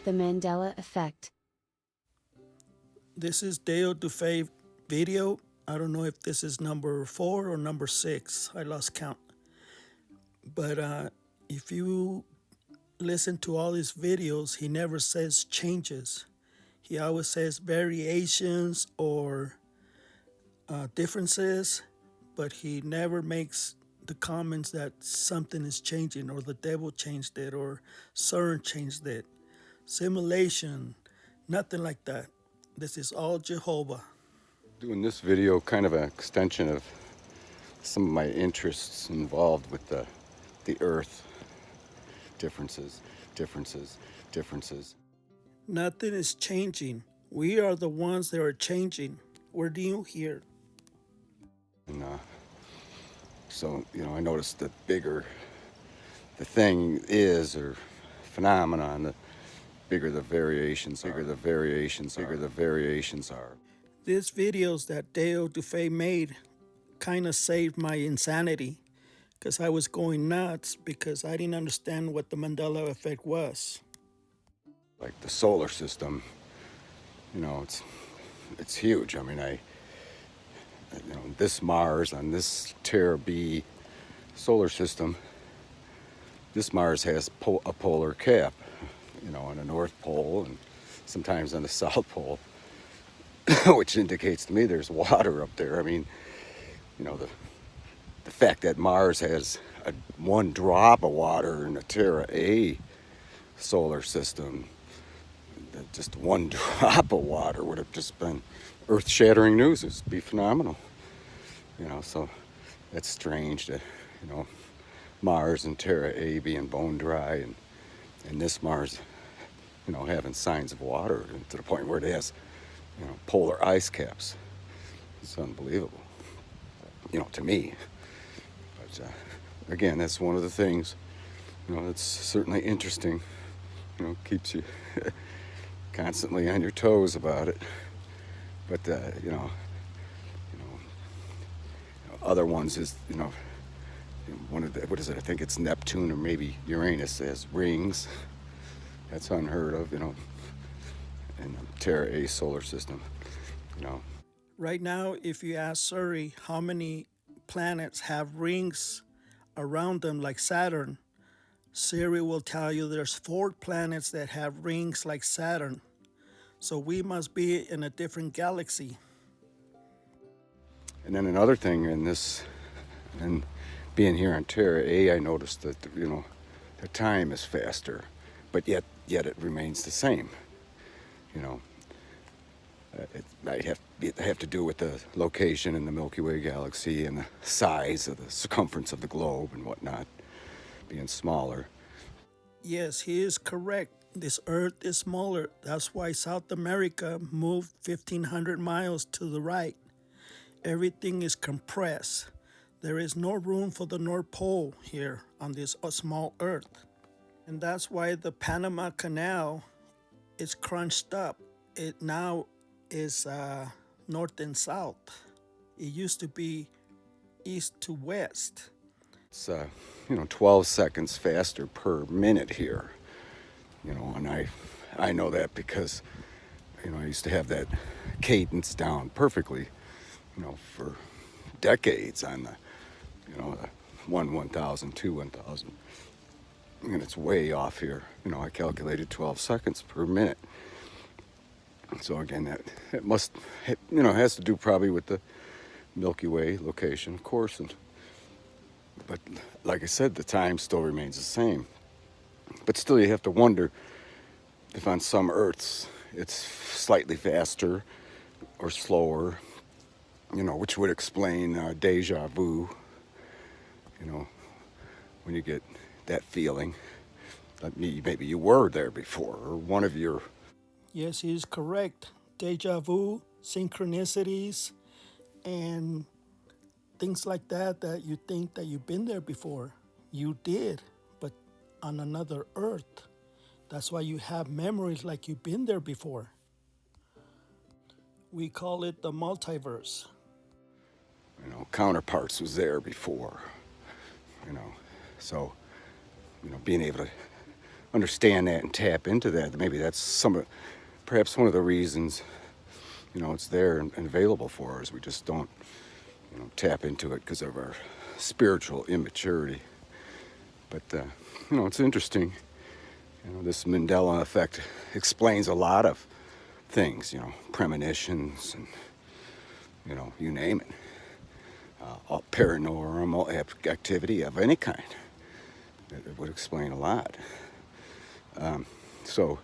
The Mandela Effect. This is DUFAY video. I don't know if this is number 4 or number 6. I lost count. But if you listen to all his videos, he never says changes. He always says variations or differences, but he never makes the comments that something is changing or the devil changed it or CERN changed it. Simulation, nothing like that. This is all Jehovah. Doing this video kind of an extension of some of my interests involved with the earth. Differences. Nothing is changing. We are the ones that are changing. We're new here. And so, I noticed the bigger the thing is, or phenomenon, the bigger the variations are. These videos that DUFAY made kind of saved my insanity because I was going nuts because I didn't understand what the Mandela effect was. Like the solar system, it's huge. I mean, this Mars on this Terra B solar system, this Mars has a polar cap, on the North Pole and sometimes on the South Pole, which indicates to me there's water up there. I mean, the fact that Mars has one drop of water in the Terra A solar system, just one drop of water would have just been earth-shattering news. It would be phenomenal. So that's strange that, Mars and Terra A being bone dry and this Mars, having signs of water to the point where it has, polar ice caps. It's unbelievable, to me. But again, that's one of the things, that's certainly interesting. Keeps you constantly on your toes about it. But other ones is one of the, what is it? I think it's Neptune or maybe Uranus has rings. That's unheard of, in the Terra A solar system. Right now, if you ask Surrey how many planets have rings around them like Saturn, Siri will tell you there's 4 planets that have rings like Saturn. So we must be in a different galaxy. And then another thing in this, and being here on Terra A, I noticed that, the time is faster, but yet it remains the same. It might have to do with the location in the Milky Way galaxy and the size of the circumference of the globe and whatnot, being smaller. Yes, he is correct. This Earth is smaller. That's why South America moved 1,500 miles to the right. Everything is compressed. There is no room for the North Pole here on this small Earth. And that's why the Panama Canal is crunched up. It now is north and south. It used to be east to west. It's 12 seconds faster per minute here. And I know that because, I used to have that cadence down perfectly, for decades on the, the 1,000, 2, 1,000. And it's way off here. I calculated 12 seconds per minute. So again, it must, has to do probably with the Milky Way location, of course. But like I said, the time still remains the same. But still, you have to wonder if on some Earths it's slightly faster or slower, which would explain deja vu, when you get that feeling that maybe you were there before, or one of your... Yes, he is correct. Deja vu, synchronicities, and things like that you think that you've been there before. You did, but on another Earth. That's why you have memories like you've been there before. We call it the multiverse. Counterparts was there before, so, being able to understand that and tap into that, maybe that's perhaps one of the reasons, it's there and available for us. We just don't, tap into it because of our spiritual immaturity. But, it's interesting. This Mandela effect explains a lot of things, premonitions and, you name it. Paranormal activity of any kind. It would explain a lot. So,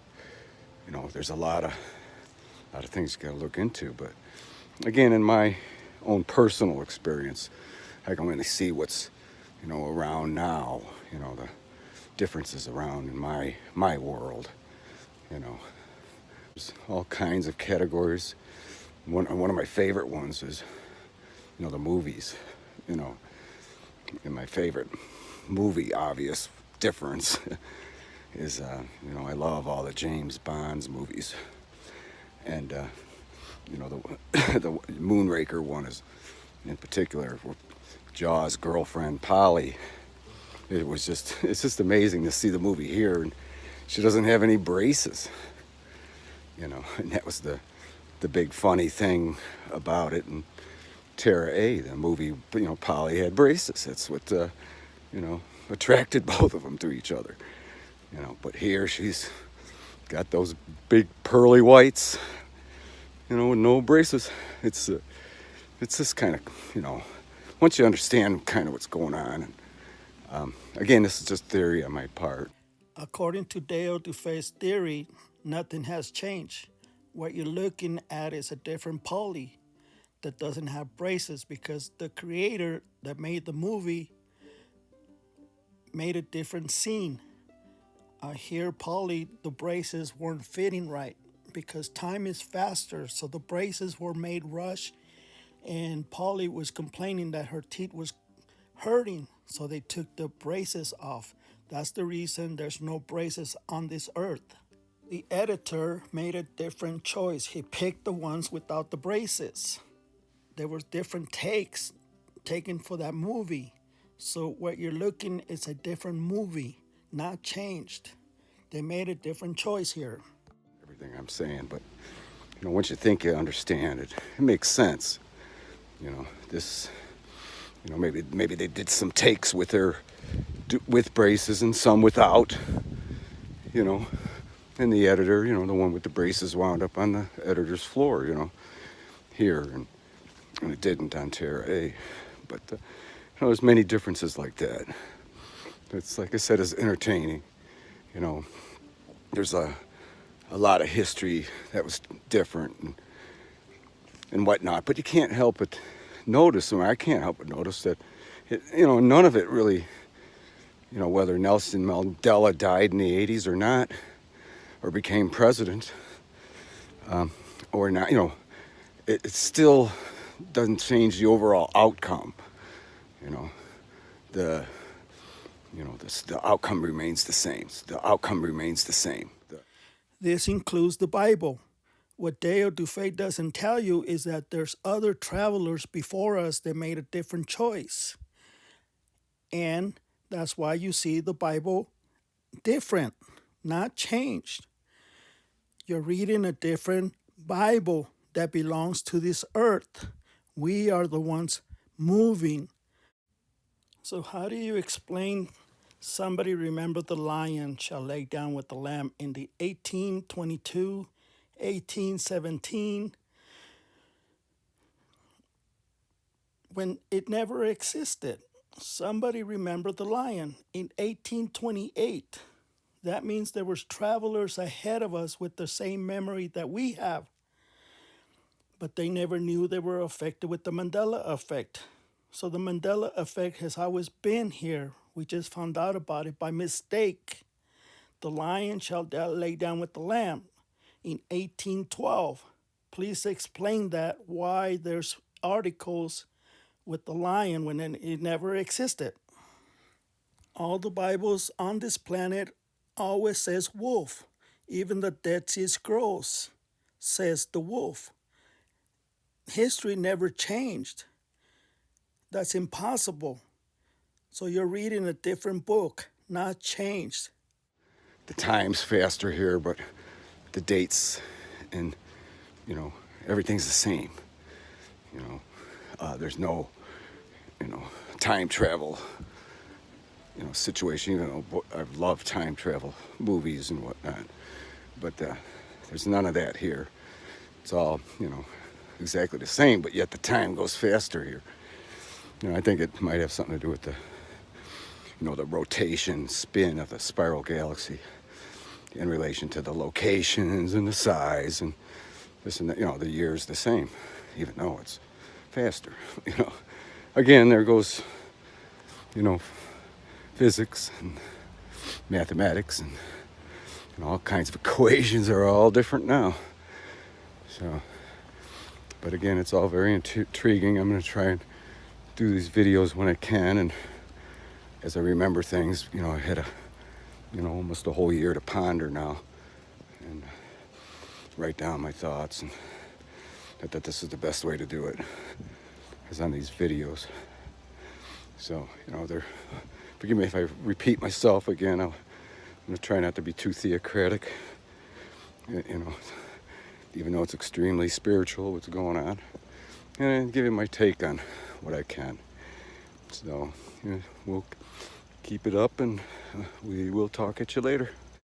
there's a lot of things you got to look into. But again, in my own personal experience, I can really see what's, around now. The differences around in my world. There's all kinds of categories. One of my favorite ones is, the movies. And my favorite movie, obvious difference is, I love all the James Bond's movies. And, the Moonraker one is, in particular, Jaws' girlfriend, Polly. It's just amazing to see the movie here. And she doesn't have any braces, and that was the big funny thing about it. And Tara A, the movie, Polly had braces. That's what, attracted both of them to each other. But here she's got those big pearly whites, with no braces. It's this kind of, once you understand kind of what's going on. And, again, this is just theory on my part. According to DUFAY's theory, nothing has changed. What you're looking at is a different Polly that doesn't have braces because the creator that made the movie made a different scene. Here, Polly, the braces weren't fitting right because time is faster, so the braces were made rush, and Polly was complaining that her teeth was hurting, so they took the braces off. That's the reason there's no braces on this earth. The editor made a different choice. He picked the ones without the braces. There were different takes taken for that movie. So what you're looking is a different movie, not changed. They made a different choice here. Everything I'm saying, but once you think you understand it, it makes sense. This, maybe they did some takes with braces and some without. And the editor, the one with the braces wound up on the editor's floor, here, and it didn't on Tara A. But there's many differences like that. It's, like I said, is entertaining. There's a lot of history that was different and whatnot, but you can't help but notice, I can't help but notice that, none of it really, whether Nelson Mandela died in the 80s or not, or became president, or not, it still doesn't change the overall outcome. The outcome remains the same. The outcome remains the same. This includes the Bible. What DUFAY doesn't tell you is that there's other travelers before us that made a different choice. And that's why you see the Bible different, not changed. You're reading a different Bible that belongs to this earth. We are the ones moving. So how do you explain somebody remembered the lion shall lay down with the lamb in the 1822, 1817, when it never existed? Somebody remembered the lion in 1828. That means there was travelers ahead of us with the same memory that we have. But they never knew they were affected with the Mandela effect. So the Mandela effect has always been here. We just found out about it by mistake. The lion shall lay down with the lamb in 1812. Please explain that, why there's articles with the lion when it never existed. All the Bibles on this planet always says wolf. Even the Dead Sea Scrolls says the wolf. History never changed. That's impossible. So you're reading a different book, not changed. the time's faster here, but the dates and, you know, everything's the same. You know, there's no, you know, time travel, you know, situation. Even though I love time travel movies and whatnot, but there's none of that here. It's all, you know, exactly the same, but yet the time goes faster here. You know, I think it might have something to do with the, you know, the rotation, spin of the spiral galaxy in relation to the locations and the size and this and that. You know, the year's the same, even though it's faster. You know, again, there goes, you know, physics and mathematics and all kinds of equations are all different now. So, but again, it's all very intriguing. I'm going to try and do these videos when I can, and as I remember things, you know, I had you know, almost a whole year to ponder now and write down my thoughts, and that this is the best way to do it, is on these videos. So, you know, forgive me if I repeat myself again. I'm going to try not to be too theocratic, you know, even though it's extremely spiritual what's going on, and give you my take on what I can. So, you know, we'll keep it up, and we will talk at you later.